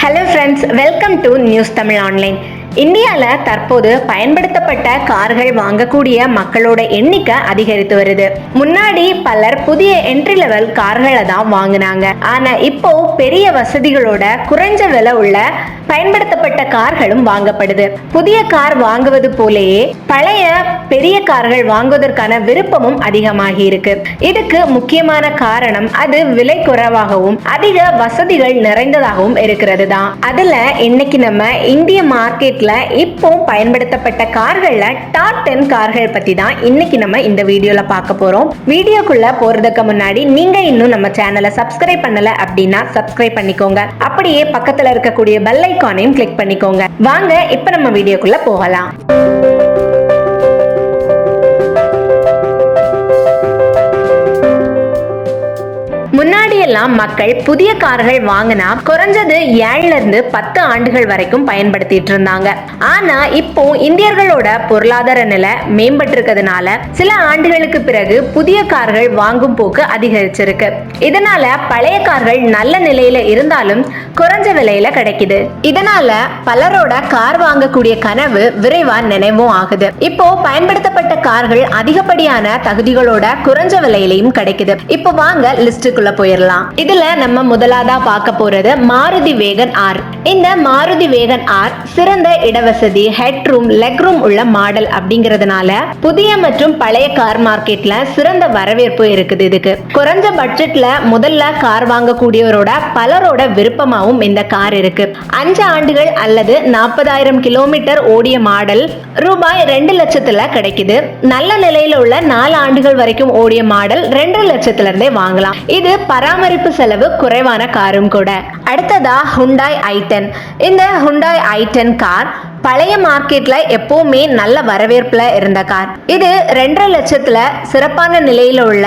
Hello friends, welcome to news Tamil online. இந்தியாவில் தற்போது பயன்படுத்தப்பட்ட கார்கள் வாங்கக்கூடிய மக்களோட எண்ணிக்கை அதிகரித்து வருது. முன்னாடி பலர் புதிய என்ட்ரி லெவல் கார்களை தான் வாங்கினாங்க. ஆனா இப்போ பெரிய வசதிகளோட குறைஞ்ச விலை உள்ள பயன்படுத்தப்பட்ட கார்களும் வாங்கப்படுது. புதிய கார் வாங்குவது போலேயே பழைய பெரிய கார்கள் வாங்குவதற்கான விருப்பமும் அதிகமாகி இருக்கு. இதுக்கு முக்கியமான காரணம் அது விலை குறைவாகவும் அதிக வசதிகள் நிறைந்ததாகவும் இருக்கிறது தான். அதுல இன்னைக்கு நம்ம இந்திய மார்க்கெட்ல இப்போ பயன்படுத்தப்பட்ட கார்கள்ல டாப் 10 கார்கள் பத்தி தான் இன்னைக்கு நம்ம இந்த வீடியோல பார்க்க போறோம். வீடியோக்குள்ள போறதுக்கு முன்னாடி நீங்க இன்னும் நம்ம சேனலை சப்ஸ்கிரைப் பண்ணல அப்படின்னா சப்ஸ்கிரைப் பண்ணிக்கோங்க. அப்படியே பக்கத்துல இருக்கக்கூடிய பெல் ஐகானையும் கிளிக் பண்ணிக்கோங்க. வாங்க இப்ப நம்ம வீடியோக்குள்ள போகலாம். முன்னாடி எல்லாம் மக்கள் புதிய கார்கள் வாங்கினா குறைஞ்சது 7 இருந்து 10 ஆண்டுகள் வரைக்கும் பயன்படுத்திட்டு இருந்தாங்க. ஆனா இப்போ இந்தியர்களோட பொருளாதார நிலை மேம்பட்டு இருக்கிறதுனால சில ஆண்டுகளுக்கு பிறகு புதிய கார்கள் வாங்கும் போக்கு அதிகரிச்சிருக்கு. இதனால பழைய கார்கள் நல்ல நிலையில இருந்தாலும் குறைஞ்ச விலையில கிடைக்குது. இதனால பலரோட கார் வாங்கக்கூடிய கனவு விரைவா நினைவும் ஆகுது. இப்போ பயன்படுத்தப்பட்ட கார்கள் அதிகப்படியான தகுதிகளோட குறைஞ்ச விலையிலையும் கிடைக்குது. இப்போ வாங்க லிஸ்டுக்குள்ள போயிடலாம். இதுல நம்ம முதலாவதா பார்க்க போறது மாருதி வேகன் ஆர். இந்த மாருதி வேகன் ஆர் சிறந்த இடவசதி, ஹெட் ரூம், லெக் ரூம் உள்ள மாடல் அப்படிங்கறதுனால புதிய மற்றும் பழைய கார் மார்க்கெட்ல சிறந்த வரவேற்பு இருக்குது. இதுக்கு குறைஞ்ச பட்ஜெட்ல முதல்ல கார் வாங்கக்கூடியவரோட பலரோட விருப்பமாகவும் இந்த கார் இருக்கு. 5 ஆண்டுகள் அல்லது 40,000 கிலோமீட்டர் ஓடிய மாடல் ரூபாய் 2 லட்சத்துல கிடைக்குது. நல்ல நிலையில உள்ள 4 ஆண்டுகள் வரைக்கும் ஓடிய மாடல் 2 லட்சத்துல இருந்தே வாங்கலாம். இது பராமரிப்பு செலவு குறைவான காரும் கூட. அடுத்ததா ஹுண்டாய் i10. இந்த ஹுண்டாய் i10 கார் பழைய மார்க்கெட்ல எப்பவுமே நல்ல வரவேற்புல இருந்த கார். இது 2.5 லட்சத்துல சிறப்பான நிலையில உள்ள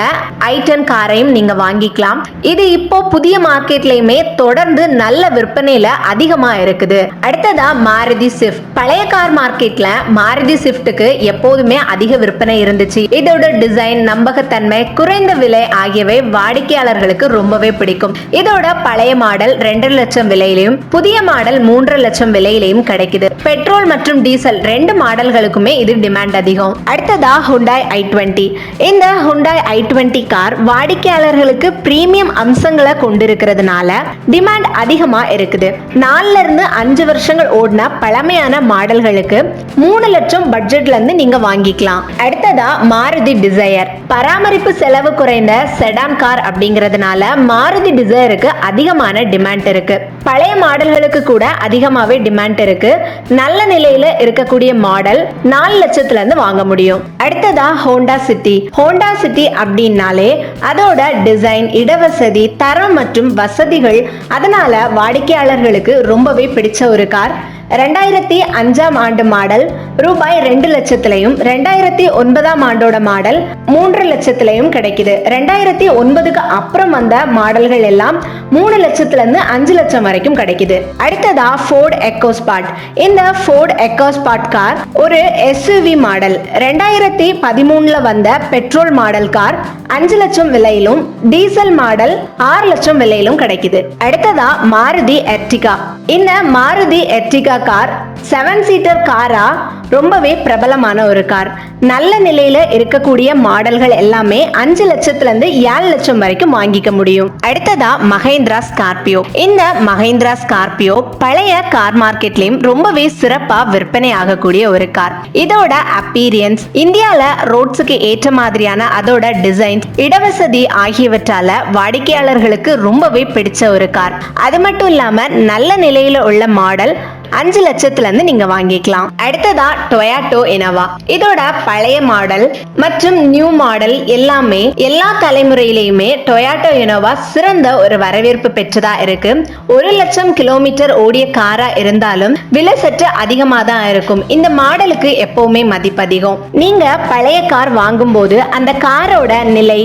i10 காரையும் நீங்க வாங்கிக்கலாம். இது இப்போ புதிய மார்க்கெட்லயுமே தொடர்ந்து நல்ல விற்பனையில அதிகமா இருக்குது. அடுத்ததா மாருதி ஸ்விஃப்ட். பழைய கார் மார்க்கெட்ல மாருதி ஸ்விஃப்ட்டுக்கு எப்போதுமே அதிக விற்பனை இருந்துச்சு. இதோட டிசைன், நம்பகத்தன்மை, குறைந்த விலை ஆகியவை வாடிக்கையாளர்களுக்கு ரொம்பவே பிடிக்கும். இதோட பழைய மாடல் 2.5 லட்சம் விலையிலையும் புதிய மாடல் 3.5 லட்சம் விலையிலையும் கிடைக்குது. பெட்ரோல் மற்றும் டீசல் 2 மாடல்களுக்குமே இது டிமாண்ட் அதிகம். அடுத்ததா ஹுண்டாய் i20. இந்த ஹுண்டாய் i20 கார் வாடிக்கையாளர்களுக்கு பிரீமியம் அம்சங்களை கொண்டிருக்கிறதுனால டிமாண்ட் அதிகமா இருக்குது. 4 இருந்து 5 வருஷங்கள் ஓடின பழமையான மாடல்களுக்கு 3 லட்சம் பட்ஜெட்ல இருந்து நீங்க வாங்கிக்கலாம். அடுத்ததா மாருதி டிசையர். பராமரிப்பு செலவு குறைந்த செடான் கார் அப்படிங்கிறதுனால மாருதி டிசையருக்கு அதிகமான டிமாண்ட் இருக்கு. பழைய மாடல்களுக்கு கூட அதிகமாவே டிமாண்ட் இருக்கு. நல்ல நிலையில இருக்கக்கூடிய மாடல் 4 லட்சத்துல இருந்து வாங்க முடியும். அடுத்ததா ஹோண்டா சிட்டி. ஹோண்டா சிட்டி அப்படின்னாலே அதோட டிசைன், இடவசதி, தரம் மற்றும் வசதிகள் அதனால வாடிக்கையாளர்களுக்கு ரொம்பவே பிடிச்ச ஒரு கார். 2005ஆம் ஆண்டு மாடல் ரூபாய் 2 லட்சத்திலையும் 2009ஆம் ஆண்டோட மாடல் 3 லட்சத்திலையும் கிடைக்குது. 2009க்கு அப்புறம் வந்த மாடல்கள் எல்லாம் 3 லட்சத்துல இருந்து 5 லட்சம் வரைக்கும் கிடைக்குது. அடுத்ததா ஃபோர்ட் எக்கோஸ்பார்ட். இந்த ஃபோர்ட் எக்கோஸ்பார்ட் கார் ஒரு எஸ்யூவி மாடல். 2013ல வந்த பெட்ரோல் மாடல் கார் 5 லட்சம் விலையிலும் டீசல் மாடல் 6 லட்சம் விலையிலும் கிடைக்குது. அடுத்ததா மாருதி எர்டிகா. இந்த மாருதி எர்டிகா கார் 7 சீட்டர் காரா ரொம்பவே பிரபலமான ஒரு கார். நல்ல நிலையில இருக்கக்கூடிய மாடல்கள் எல்லாமே 5 லட்சத்துல இருந்து 7 லட்சம் வரைக்கும் வாங்கிக்க முடியும். அடுத்ததா மஹேந்திரா ஸ்கார்பியோ. இந்த மஹேந்திரா ஸ்கார்பியோ பழைய கார் மார்க்கெட்லயும் ரொம்பவே சிறப்பா விற்பனை ஆகக்கூடிய ஒரு கார். இதோட அப்பீரியன்ஸ், இந்தியால ரோட்ஸுக்கு ஏற்ற மாதிரியான அதோட டிசைன், இடவசதி ஆகியவற்றால வாடிக்கையாளர்களுக்கு ரொம்பவே பிடிச்ச ஒரு கார். அது மட்டும் இல்லாம நல்ல நிலையில உள்ள மாடல் 5 லட்சத்துல இருந்து நீங்க வாங்கிக்கலாம். அடுத்ததா டொயாட்டோ இனோவா. இதோட பழைய மாடல் மற்றும் நியூ மாடல் எல்லாமே எல்லா தலைமுறையிலையுமே டொயாட்டோ இனோவா சிறந்த ஒரு வரவேற்பு பெற்றதா இருக்கு. 1 லட்சம் கிலோமீட்டர் ஓடிய காரா இருந்தாலும் விலை சற்று அதிகமா தான் இருக்கும். இந்த மாடலுக்கு எப்பவுமே மதிப்பு அதிகம். நீங்க பழைய கார் வாங்கும் போது அந்த காரோட நிலை,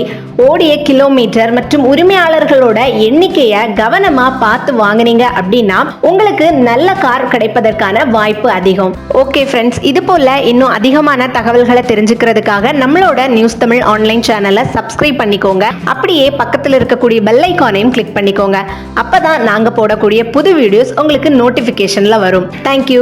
ஓடிய கிலோமீட்டர் மற்றும் உரிமையாளர்களோட எண்ணிக்கையை கவனமா பார்த்து வாங்குனீங்க அப்படின்னா உங்களுக்கு நல்ல கார் கிடைப்பதற்கான வாய்ப்பு அதிகம். ஓகே ஃப்ரெண்ட்ஸ், இது போல இன்னும் அதிகமான தகவல்களை தெரிஞ்சுக்கிறதுக்காக நம்மளோட நியூஸ் தமிழ் ஆன்லைன் சேனலை சப்ஸ்கிரைப் பண்ணிக்கோங்க. அப்படியே பக்கத்தில் இருக்கக்கூடிய பெல் ஐகானையும் கிளிக் பண்ணிக்கோங்க. அப்பதான் நாங்க போடக்கூடிய புது வீடியோஸ் உங்களுக்கு நோட்டிபிகேஷன்ல வரும். தேங்க்யூ.